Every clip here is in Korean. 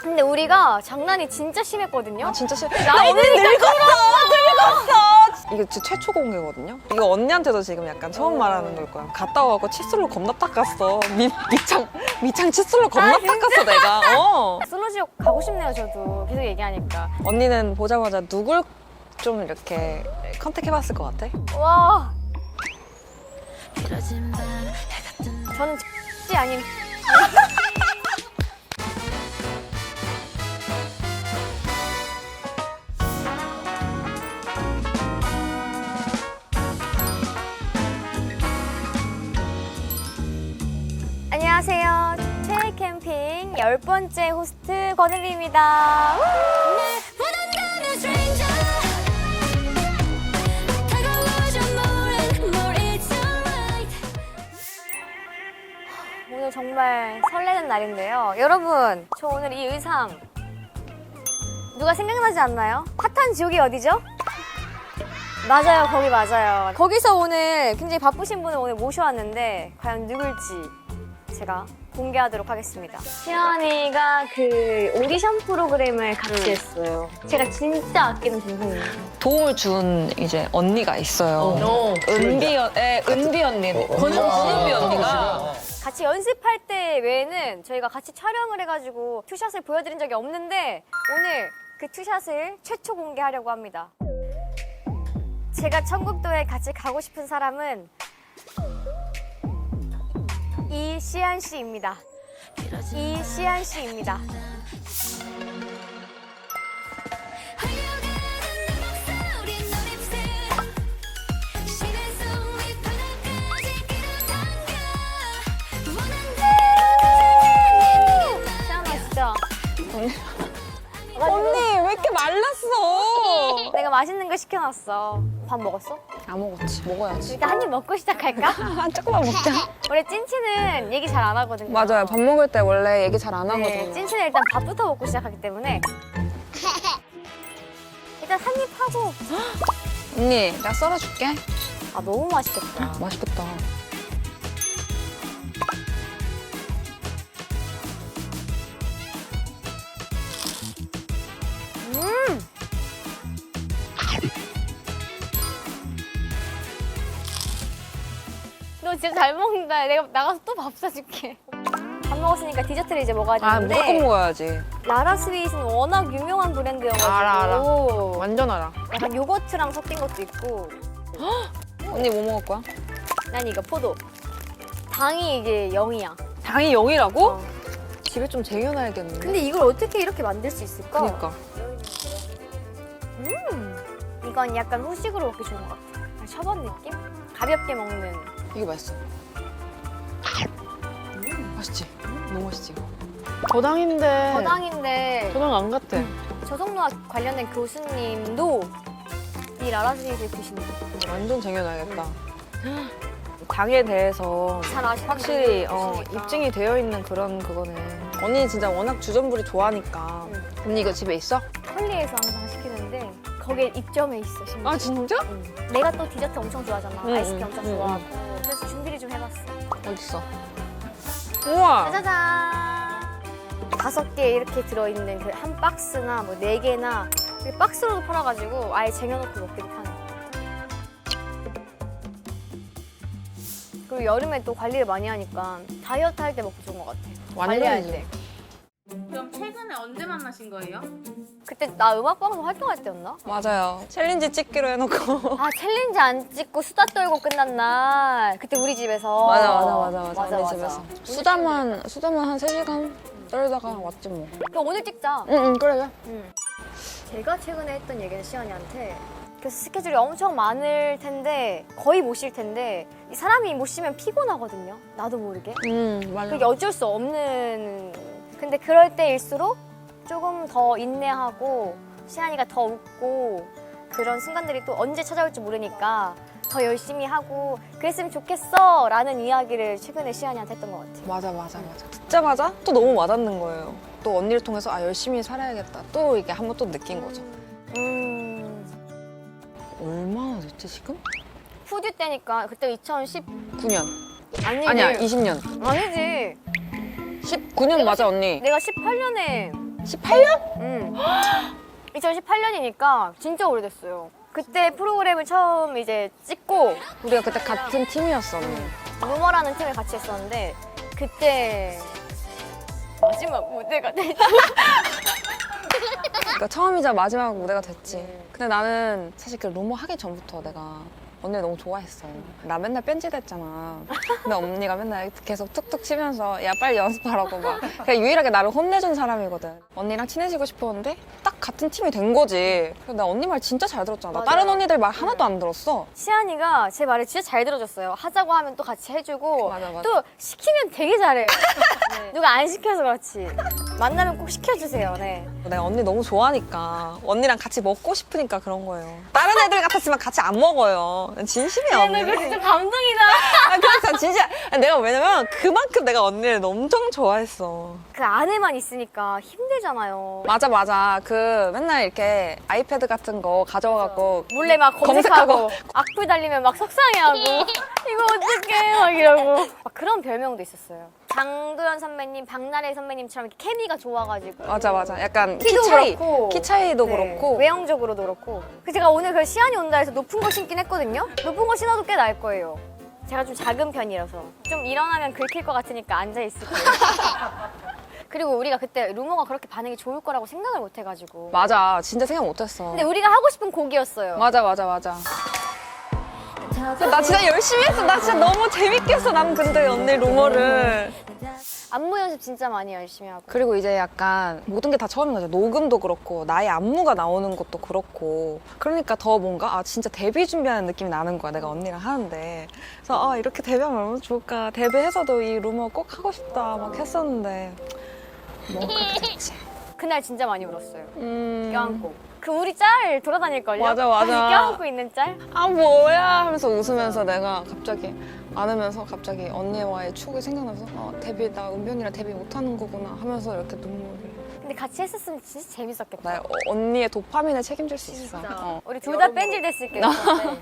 근데 우리가 장난이 진짜 심했거든요. 아 진짜 싫어. 나이 드니까 이게 제 최초 공개거든요. 이거 언니한테도 지금 약간 처음 말하는 걸 거야. 갔다 와갖고 칫솔로 겁나 닦았어. 미창 칫솔로 겁나 닦았어 내가. 솔로 지옥 가고 싶네요, 저도. 계속 얘기하니까. 언니는 보자마자 누굴 좀 이렇게 컨택해봤을 것 같아? 와. 저는 X 아님. 안녕하세요. 최애 캠핑 10번째 호스트 권은비입니다. 오늘 정말 설레는 날인데요. 여러분, 저 오늘 이 의상 누가 생각나지 않나요? 핫한 지옥이 어디죠? 맞아요, 거기 맞아요. 거기서 오늘 굉장히 바쁘신 분을 오늘 모셔왔는데 과연 누굴지 제가 공개하도록 하겠습니다. 시연이가 그 오디션 프로그램을 같이 했어요. 제가 진짜 아끼는 동생이에요. 도움을 준 이제 언니가 있어요. 은비 언니. 은비 언니가. 같이 연습할 때 외에는 저희가 같이 촬영을 해가지고 투샷을 보여드린 적이 없는데 오늘 그 투샷을 최초 공개하려고 합니다. 제가 천국도에 같이 가고 싶은 사람은 이시안 씨입니다. 이시안 씨입니다. 시원하시죠? 언니 왜 이렇게 말랐어? 내가 맛있는 거 시켜놨어. 밥 먹었어? 안 먹었지. 먹어야지. 일단 한 입 먹고 시작할까? 조금만 먹자. 원래 찐치는 얘기 잘 안 하거든요. 맞아요. 밥 먹을 때 원래 얘기 잘 안 네, 하거든요. 찐치는 일단 밥부터 먹고 시작하기 때문에 일단 한 입 하고. 언니, 내가 썰어줄게. 아, 너무 맛있겠다. 맛있겠다. 너 진짜 잘 먹는다. 내가 나가서 또 밥 사줄게. 밥 먹었으니까 디저트를 이제 먹어야 아, 되는데 무조건 먹어야지. 라라 스윗은 워낙 유명한 브랜드여가지고 알아. 완전 알아. 약간 요거트랑 섞인 것도 있고. 언니 뭐 먹을 거야? 난 이거 포도. 당이 이게 0이야. 당이 0이라고? 집에 좀 쟁여놔야겠는데. 근데 이걸 어떻게 이렇게 만들 수 있을까? 그니까. 이건 약간 후식으로 먹기 좋은 것 같아. 약간 셔벗 느낌? 가볍게 먹는. 이게 맛있어. 맛있지? 너무 맛있지? 저당인데. 저당인데 저당 안 같아. 저속노화 관련된 교수님도 이 라라스윗을 드신대요. 완전 쟁여놔야겠다. 당에 대해서 잘 아시는 확실히 분이 계시니까. 입증이 되어 있는 그런 그거네. 언니 진짜 워낙 주전부리 좋아하니까. 언니 이거 집에 있어? 컬리에서 항상 시키는데 거기에 입점해 있어. 심지어. 아 진짜? 내가 또 디저트 엄청 좋아하잖아. 아이스크림 엄청 응, 좋아하고. 그래서 준비를 좀 해봤어. 어딨어? 우와! 짜자잔. 5개 이렇게 들어있는 그 한 박스나 뭐 4개나 박스로도 팔아가지고 아예 쟁여놓고 먹기도 편해. 그리고 여름에 또 관리를 많이 하니까 다이어트 할 때 먹기 좋은 것 같아. 관리할 완전이지. 때. 그럼 최근에 언제 만나신 거예요? 그때 나 음악방송 활동할 때였나? 맞아요. 챌린지 찍기로 해놓고. 아 챌린지 안 찍고 수다 떨고 끝난 날 그때 우리 집에서 맞아. 언니 집에서. 수다만 한 3시간 떨다가 왔지 뭐. 그럼 오늘 찍자. 응, 그래. 제가 최근에 했던 얘기는 시연이한테 그래서 스케줄이 엄청 많을 텐데 거의 못 쉴 텐데 이 사람이 못 쉬면 피곤하거든요. 나도 모르게. 맞아. 그게 어쩔 수 없는. 근데 그럴 때일수록 조금 더 인내하고 시안이가 더 웃고 그런 순간들이 또 언제 찾아올지 모르니까 더 열심히 하고 그랬으면 좋겠어 라는 이야기를 최근에 시안이한테 했던 것 같아요. 맞아. 듣자마자 또 너무 와닿는 거예요. 또 언니를 통해서 아 열심히 살아야겠다. 또 이게 한번 또 느낀 거죠. 얼마나 됐지 지금? 푸듀 때니까 그때 2010 9년. 아니지. 아니야 20년. 아니지. 19년 맞아 언니. 내가 18년에 18년? 2018년이니까 진짜 오래됐어요. 그때 프로그램을 처음 이제 찍고 우리가 그때 같은 팀이었어, 언니. 루머라는 팀을 같이 했었는데 그때 마지막 무대가 됐죠. 그러니까 처음이자 마지막 무대가 됐지. 근데 나는 사실 그 루머 하기 전부터 내가 언니를 너무 좋아했어. 나 맨날 뺀질댔잖아. 근데 언니가 맨날 계속 툭툭 치면서 야 빨리 연습하라고 막 그냥 유일하게 나를 혼내준 사람이거든. 언니랑 친해지고 싶었는데 딱 같은 팀이 된 거지. 그래서 나 언니 말 진짜 잘 들었잖아. 나 다른 언니들 말 하나도 안 들었어. 시안이가 제 말을 진짜 잘 들어줬어요. 하자고 하면 또 같이 해주고 맞아, 맞아. 또 시키면 되게 잘해요. 네. 누가 안 시켜서 그렇지. 만나면 꼭 시켜주세요. 네. 내가 언니 너무 좋아하니까 언니랑 같이 먹고 싶으니까 그런 거예요. 다른 애들 같았으면 같이 안 먹어요. 난 진심이야, 언니. 그거 진짜 감동이다. 아, 그래서 진짜 내가 왜냐면 그만큼 내가 언니를 엄청 좋아했어. 그 안에만 있으니까 힘들잖아요. 맞아. 그 맨날 이렇게 아이패드 같은 거 가져와갖고 몰래 막 검색하고, 검색하고. 악플 달리면 막 속상해하고 이거 어떡해 막 이러고 막 그런 별명도 있었어요. 장도연 선배님, 박나래 선배님처럼 이렇게 케미가 좋아가지고 맞아. 약간 키도 그렇고 키 차이도 네, 그렇고. 외형적으로도 그렇고. 그 제가 오늘 그 시안이 온다 해서 높은 거 신긴 했거든요. 높은 거 신어도 꽤 나을 거예요. 제가 좀 작은 편이라서 좀 일어나면 긁힐 것 같으니까 앉아 있을게요. 그리고 우리가 그때 루머가 그렇게 반응이 좋을 거라고 생각을 못 해가지고. 맞아, 진짜 생각 못했어. 근데 우리가 하고 싶은 곡이었어요. 맞아. 나 진짜 열심히 했어. 나 진짜 너무 재밌게 했어. 난 근데 언니 루머를. 안무 연습 진짜 많이 열심히 하고. 그리고 이제 약간 모든 게 다 처음인 거죠. 녹음도 그렇고 나의 안무가 나오는 것도 그렇고. 그러니까 더 뭔가 진짜 데뷔 준비하는 느낌이 나는 거야. 내가 언니랑 하는데. 그래서 이렇게 데뷔하면 얼마나 좋을까. 데뷔해서도 이 루머 꼭 하고 싶다 막 했었는데 뭐 그렇게 됐지. 그날 진짜 많이 울었어요. 껴안고. 그 우리 짤 돌아다닐걸요? 맞아. 껴안고 있는 짤? 아 뭐야 하면서 웃으면서 내가 갑자기 안으면서 갑자기 언니와의 추억이 생각나서 데뷔 나 은변이랑 데뷔 못하는 거구나 하면서 이렇게 눈물을. 근데 같이 했었으면 진짜 재밌었겠다. 나 언니의 도파민을 책임질 수 있어. 우리 둘 다 뺀질 됐을 게 있었는데.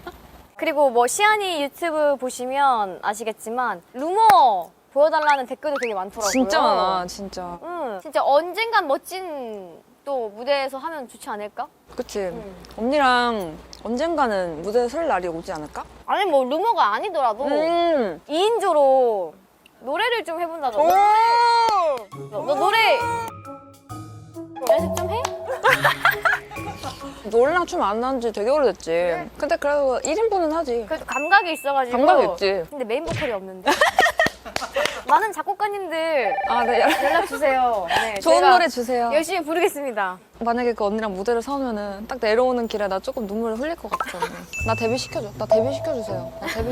그리고 뭐 시안이 유튜브 보시면 아시겠지만 루머 보여달라는 댓글도 되게 많더라고요. 진짜 많아 진짜. 진짜 언젠간 멋진 또 무대에서 하면 좋지 않을까? 그치. 언니랑 언젠가는 무대에 설 날이 오지 않을까? 아니 뭐 루머가 아니더라도 2인조로 노래를 좀 해본다던가. 너 노래 연습 좀 해? 너랑 춤 안 한 지 되게 오래됐지. 근데 그래도 1인분은 하지. 그래도 감각이 있어가지고. 감각이 있지. 근데 메인 보컬이 없는데. 많은 작곡가님들 네. 연락 주세요. 네, 좋은 저희가 노래 주세요. 열심히 부르겠습니다. 만약에 그 언니랑 무대를 서면은 딱 내려오는 길에 나 조금 눈물을 흘릴 것 같아. 나 데뷔 시켜줘. 나 데뷔 시켜주세요. 나 데뷔.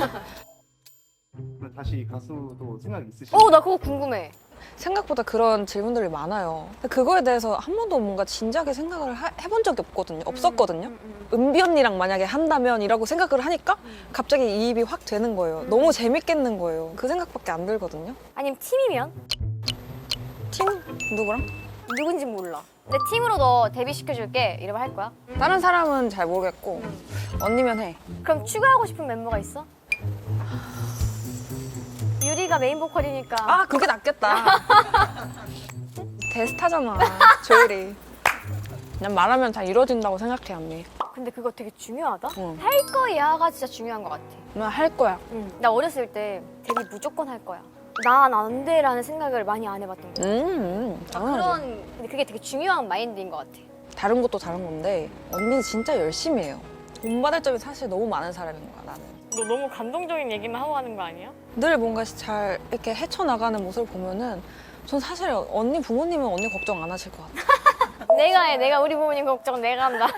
다시 가수도 생각 있으신가요? 나 그거 궁금해. 생각보다 그런 질문들이 많아요. 근데 그거에 대해서 한 번도 뭔가 진지하게 생각을 해본 적이 없었거든요. 은비 언니랑 만약에 한다면이라고 생각을 하니까 갑자기 이입이 확 되는 거예요. 너무 재밌겠는 거예요. 그 생각밖에 안 들거든요. 아니면 팀이면? 팀? 누구랑? 누군지 몰라. 근데 팀으로 너 데뷔시켜줄게 이러면 할 거야? 다른 사람은 잘 모르겠고 언니면 해. 그럼 추가하고 싶은 멤버가 있어? 유리가 메인 보컬이니까. 그게 낫겠다. 대스타잖아, 조율이. 난 말하면 다 이루어진다고 생각해, 언니. 근데 그거 되게 중요하다? 응. 할 거야가 진짜 중요한 것 같아. 난 할 거야. 나 어렸을 때 데뷔 무조건 할 거야. 난 안 돼라는 생각을 많이 안 해봤던 거야. 당연하지. 근데 그게 되게 중요한 마인드인 것 같아. 다른 것도 다른 건데 언니는 진짜 열심히 해요. 본받을 점이 사실 너무 많은 사람인 거야, 나는. 너 너무 감동적인 얘기만 하고 가는 거 아니야? 늘 뭔가 잘 이렇게 헤쳐나가는 모습을 보면은 전 사실 언니 부모님은 언니 걱정 안 하실 것 같아. 내가 우리 부모님 걱정 내가 한다.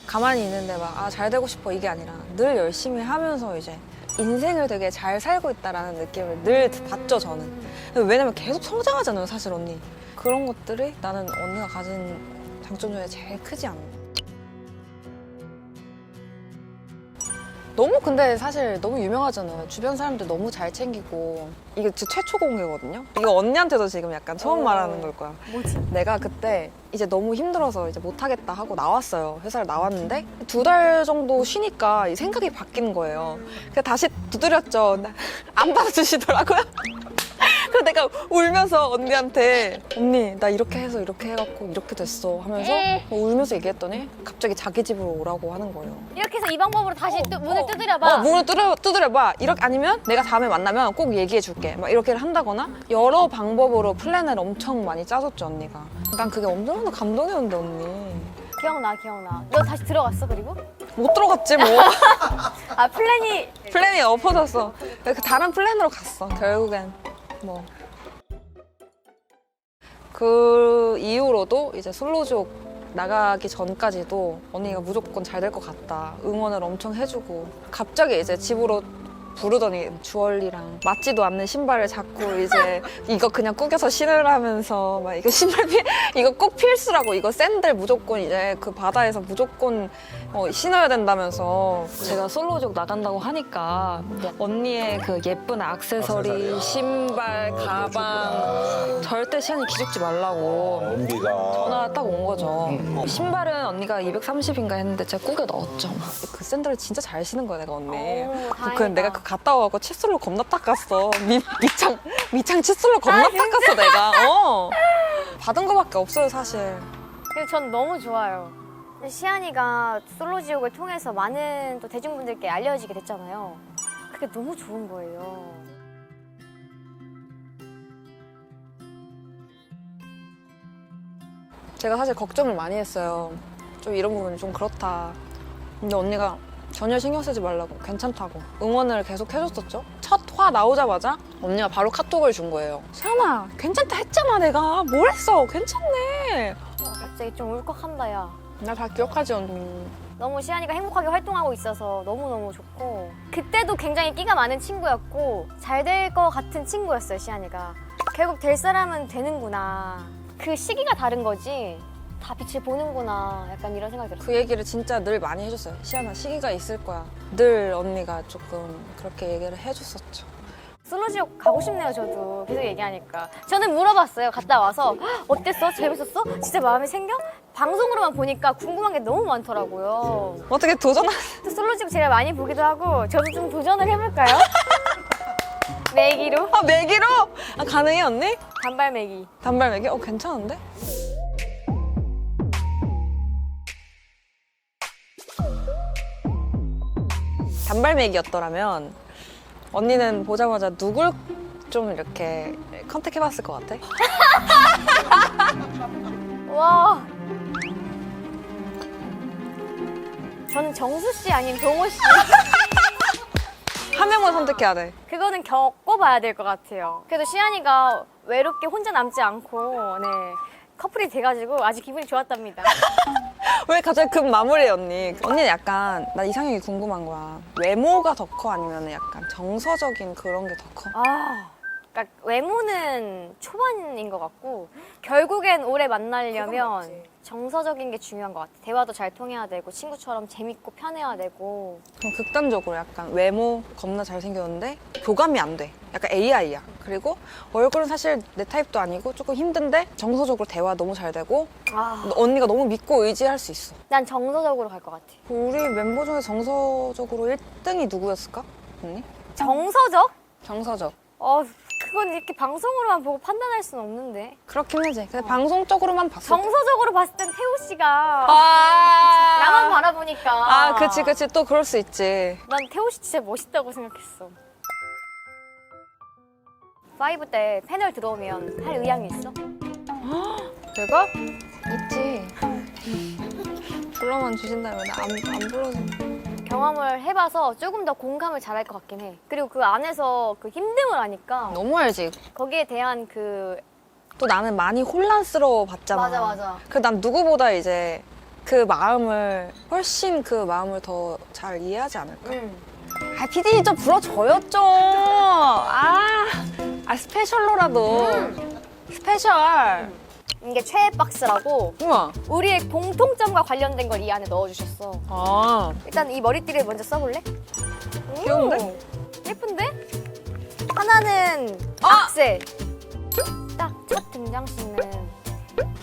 가만히 있는데 막 잘 되고 싶어 이게 아니라 늘 열심히 하면서 이제 인생을 되게 잘 살고 있다라는 느낌을 늘 받죠, 저는. 왜냐면 계속 성장하잖아요, 사실 언니. 그런 것들이 나는 언니가 가진 장점 중에 제일 크지 않나. 너무 근데 사실 너무 유명하잖아요. 주변 사람들 너무 잘 챙기고. 이게 제 최초 공개거든요. 이거 언니한테도 지금 약간 처음 말하는 걸 거야. 뭐지? 내가 그때 이제 너무 힘들어서 이제 못하겠다 하고 나왔어요. 회사를 나왔는데 2달 정도 쉬니까 이 생각이 바뀌는 거예요. 그래서 다시 두드렸죠. 근데 안 받아주시더라고요. 그래서 그래서 내가 울면서 언니한테 언니 나 이렇게 해서 이렇게 해갖고 이렇게 됐어 하면서 울면서 얘기했더니 갑자기 자기 집으로 오라고 하는 거예요. 이렇게 해서 이 방법으로 다시 문을 두드려봐. 문을 두드려봐. 이렇게 아니면 내가 다음에 만나면 꼭 얘기해줄게. 막 이렇게를 한다거나 여러 방법으로 플랜을 엄청 많이 짜줬죠 언니가. 난 그게 엄청나게 감동이었는데 언니. 기억나. 너 다시 들어갔어 그리고? 못 들어갔지 뭐. 아 플랜이 플랜이 엎어졌어. 그 다른 플랜으로 갔어 결국엔 뭐. 그 이후로도 이제 솔로족 나가기 전까지도 언니가 무조건 잘 될 것 같다 응원을 엄청 해주고 갑자기 이제 집으로 부르더니 주얼리랑 맞지도 않는 신발을 잡고 이제 이거 그냥 구겨서 신으라면서 막 이거 이거 꼭 필수라고 이거 샌들 무조건 이제 그 바다에서 무조건 신어야 된다면서 제가 솔로족 나간다고 하니까 언니의 그 예쁜 액세서리, 신발, 가방 절대 시안이 기죽지 말라고 은비가 전화가 딱 온 거죠. 신발은 언니가 230인가 했는데 제가 꾸겨 넣었죠. 그 샌들을 진짜 잘 신은 거야 내가 언니. 그 내가 그 갔다 와갖고 칫솔로 겁나 닦았어. 밑창 칫솔로 겁나 닦았어 내가. 받은 거밖에 없어요 사실. 근데 전 너무 좋아요. 근데 시안이가 솔로지옥을 통해서 많은 또 대중분들께 알려지게 됐잖아요. 그게 너무 좋은 거예요. 제가 사실 걱정을 많이 했어요. 좀 이런 부분이 좀 그렇다. 근데 언니가 전혀 신경 쓰지 말라고 괜찮다고 응원을 계속 해줬었죠. 첫 화 나오자마자 언니가 바로 카톡을 준 거예요. 시안아 괜찮다 했잖아 내가. 뭘 했어 괜찮네. 갑자기 좀 울컥한다 야. 나 다 기억하지 언니. 너무 시안이가 행복하게 활동하고 있어서 너무너무 좋고 그때도 굉장히 끼가 많은 친구였고 잘 될 것 같은 친구였어요 시안이가. 결국 될 사람은 되는구나. 그 시기가 다른 거지 다 빛을 보는구나 약간 이런 생각이 들었어요. 그 얘기를 진짜 늘 많이 해줬어요. 시안아 시기가 있을 거야. 늘 언니가 조금 그렇게 얘기를 해줬었죠. 솔로지옥 가고 싶네요 저도 계속 얘기하니까. 저는 물어봤어요 갔다 와서 어땠어? 재밌었어? 진짜 마음이 생겨? 방송으로만 보니까 궁금한 게 너무 많더라고요. 어떻게 도전하? 또 솔로지옥 제가 많이 보기도 하고 저도 좀 도전을 해볼까요? 매기로? 매기로? 가능해 언니? 단발 매기. 단발 매기? 괜찮은데? 단발 매기였더라면 언니는 보자마자 누굴 좀 이렇게 컨택해봤을 것 같아? 와. 저는 정수 씨 아니면 동호 씨. 한 명만 선택해야 돼. 그거는 겪어봐야 될 것 같아요. 그래도 시안이가 외롭게 혼자 남지 않고 네 커플이 돼가지고 아주 기분이 좋았답니다. 왜 갑자기 급 마무리해 언니? 언니는 약간 나 이상형이 궁금한 거야. 외모가 더 커 아니면 약간 정서적인 그런 게 더 커? 그러니까 외모는 초반인 것 같고 결국엔 오래 만나려면 정서적인 게 중요한 것 같아. 대화도 잘 통해야 되고 친구처럼 재밌고 편해야 되고. 그럼 극단적으로 약간 외모 겁나 잘생겼는데 교감이 안 돼. 약간 AI야. 그리고 얼굴은 사실 내 타입도 아니고 조금 힘든데 정서적으로 대화 너무 잘 되고 언니가 너무 믿고 의지할 수 있어. 난 정서적으로 갈 것 같아. 우리 멤버 중에 정서적으로 1등이 누구였을까? 언니? 정서적? 정서적. 그건 이렇게 방송으로만 보고 판단할 수는 없는데. 그렇긴 하지. 근데 방송적으로만 봤어. 정서적으로 봤을 땐 태호 씨가 아 나만 바라보니까. 그치. 또 그럴 수 있지. 난 태호 씨 진짜 멋있다고 생각했어. 5 때 패널 들어오면 할 의향이 있어? 내가? 있지. 불러만 주신다면 안 불러줘. 경험을 해봐서 조금 더 공감을 잘할 것 같긴 해. 그리고 그 안에서 그 힘듦을 아니까 너무 알지. 거기에 대한 그 또 나는 많이 혼란스러워 봤잖아. 맞아. 그 난 누구보다 이제 그 마음을 훨씬 그 마음을 더 잘 이해하지 않을까? 피디님 좀 불러줘요 좀. 스페셜로라도. 스페셜. 이게 최애 박스라고 우와. 우리의 공통점과 관련된 걸 이 안에 넣어주셨어. 일단 이 머리띠를 먼저 써볼래? 귀여운데? 예쁜데? 하나는 악세. 딱 첫 등장 씬은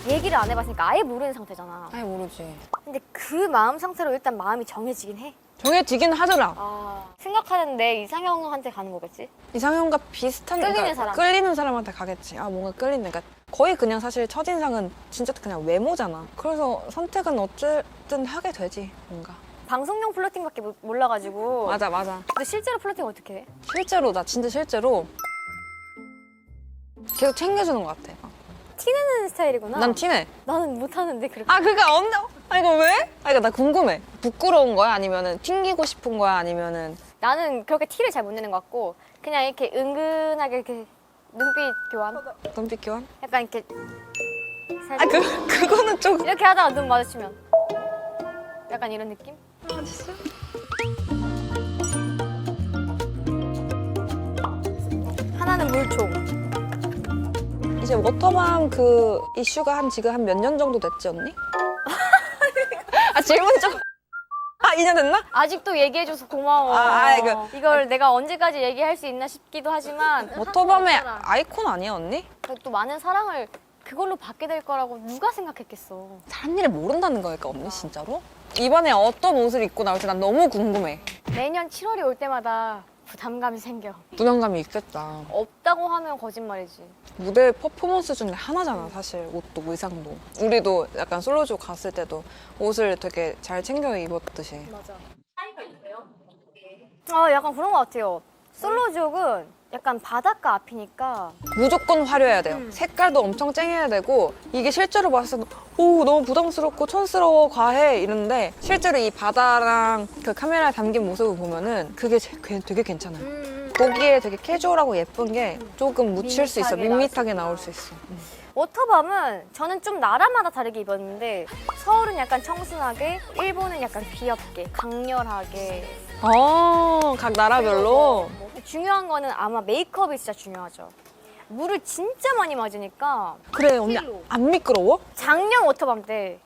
얘기를 안 해봤으니까 아예 모르는 상태잖아. 아예 모르지. 근데 그 마음 상태로 일단 마음이 정해지긴 해. 정해지긴 하더라. 생각하는 내 이상형한테 가는 거겠지? 이상형과 비슷한 끌리는 사람. 끌리는 사람한테 가겠지. 아 뭔가 끌리는. 그러니까 거의 그냥 사실 첫인상은 진짜 그냥 외모잖아. 그래서 선택은 어쨌든 하게 되지 뭔가. 방송용 플러팅밖에 몰라가지고. 맞아. 근데 실제로 플러팅 어떻게 해? 실제로 나 진짜 실제로 계속 챙겨주는 것 같아. 티내는 스타일이구나. 난 티내. 나는 못하는데 그렇게. 아 그니까 이거 왜? 그러니까 나 궁금해. 부끄러운 거야? 아니면은 튕기고 싶은 거야? 아니면은 나는 그렇게 티를 잘 못 내는 것 같고 그냥 이렇게 은근하게 이렇게 눈빛 교환? 눈빛 교환? 약간 이렇게 아 살짝 그거는 좀. 이렇게 하다가 눈 마주치면 약간 이런 느낌? 진짜? 하나는 물총. 이제 워터밤 그 이슈가 지금 한 몇 년 정도 됐지 언니? 아 질문 좀. 2년 됐나? 아직도 얘기해줘서 고마워. 이걸 내가 언제까지 얘기할 수 있나 싶기도 하지만 워터밤의 아이콘 아니야 언니? 또 많은 사랑을 그걸로 받게 될 거라고 누가 생각했겠어. 사람 일을 모른다는 거니까 언니 진짜로? 이번에 어떤 옷을 입고 나올지 난 너무 궁금해. 매년 7월이 올 때마다 부담감이 생겨. 부담감이 있겠다. 없다고 하면 거짓말이지. 무대 퍼포먼스 중에 하나잖아 사실 옷도 의상도. 우리도 약간 솔로쇼 갔을 때도 옷을 되게 잘 챙겨 입었듯이. 맞아. 차이가 있어요? 약간 그런 것 같아요. 솔로족은 약간 바닷가 앞이니까 무조건 화려해야 돼요. 색깔도 엄청 쨍해야 되고 이게 실제로 봤을 때 오 너무 부담스럽고 촌스러워 과해 이런데 실제로 이 바다랑 그 카메라에 담긴 모습을 보면은 그게 되게 괜찮아요. 보기에 되게 캐주얼하고 예쁜 게 조금 묻힐 수 있어. 밋밋하게 나올 수 있어. 워터밤은 저는 좀 나라마다 다르게 입었는데 서울은 약간 청순하게, 일본은 약간 귀엽게, 강렬하게. 각 나라별로. 중요한 거는 아마 메이크업이 진짜 중요하죠. 물을 진짜 많이 맞으니까 그래 언니 안 미끄러워? 작년 워터밤 때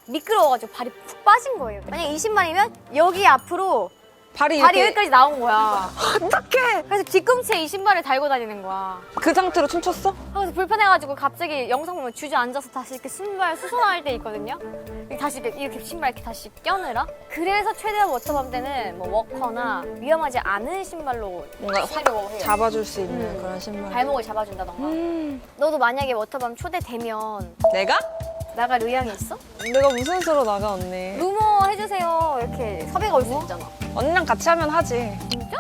미끄러워가지고 발이 푹 빠진 거예요. 만약 20만이면 여기 앞으로 발이 여기까지 나온 거야. 어떡해. 그래서 뒤꿈치에 이 신발을 달고 다니는 거야. 그 상태로 춤췄어? 그래서 불편해가지고 갑자기 영상 보면 주저앉아서 다시 이렇게 신발 수선할 때 있거든요. 다시 이렇게 신발 이렇게 다시 껴내라. 그래서 최대한 워터밤 때는 뭐 워커나 위험하지 않은 신발로 뭔가 시도를 해요. 잡아줄 수 있는 그런 신발. 발목을 잡아준다던가. 너도 만약에 워터밤 초대되면 내가? 나갈 의향이 있어? 내가 무슨 수로 나가 언니? 루머 해주세요. 이렇게 섭외가 올 수 있잖아. 언니랑 같이 하면 하지. 진짜?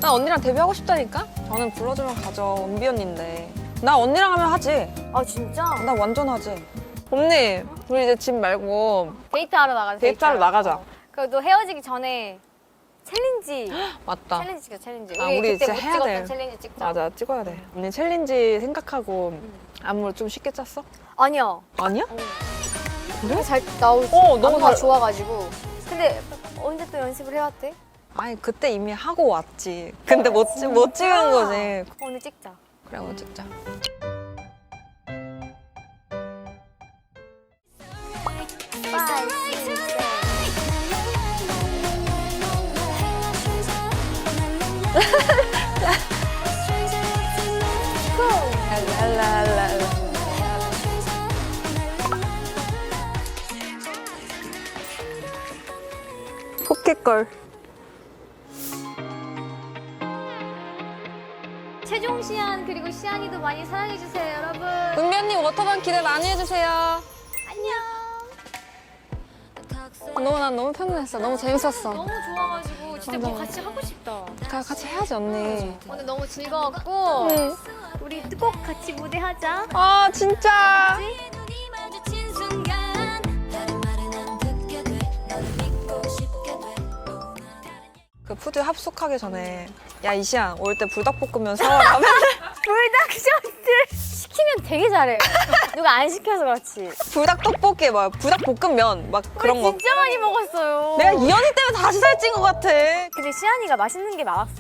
나 언니랑 데뷔하고 싶다니까? 저는 불러주면 가죠. 은비 언니인데. 나 언니랑 하면 하지. 아 진짜? 나 완전 하지. 언니, 우리 이제 집 말고 데이트하러 나가자. 데이트하러 나가자. 그래도 헤어지기 전에 챌린지. 맞다. 챌린지 찍자, 챌린지. 우리 그때 진짜 못 해야 찍었던 돼. 챌린지 찍자. 맞아, 찍어야 돼. 언니 챌린지 생각하고 안무를 좀 쉽게 짰어? 아니야. 아니야? 그래? 잘 나오지. 너무 안무가 잘- 좋아가지고. 근데 언제 또 연습을 해왔대? 아니, 그때 이미 하고 왔지. 근데 못 찍은 거지. 오늘 찍자. 그래, 오늘 찍자. 랄랄랄라. 포켓걸. 최종 시안 그리고 시안이도 많이 사랑해주세요, 여러분. 은비 언니 워터밤 기대 많이 해주세요. 안녕. 난 너무 편했어. 너무 재밌었어. 너무 좋아가지고 진짜 뭐 같이 하고 싶다. 같이 해야지 언니. 오늘 너무 즐거웠고 우리 꼭 같이 무대하자. 아 진짜. 그 푸드 합숙하기 전에 야 이시안 올 때 불닭볶음면 사와라. 불닭 쇼트 시키면 되게 잘해. 누가 안 시켜서 그렇지. 불닭 떡볶이 막 불닭볶음면 막 그런 거. 진짜 많이 먹었어요. 내가 이 언니 때문에 다시 살찐 것 같아. 근데 시안이가 맛있는 게 많았어.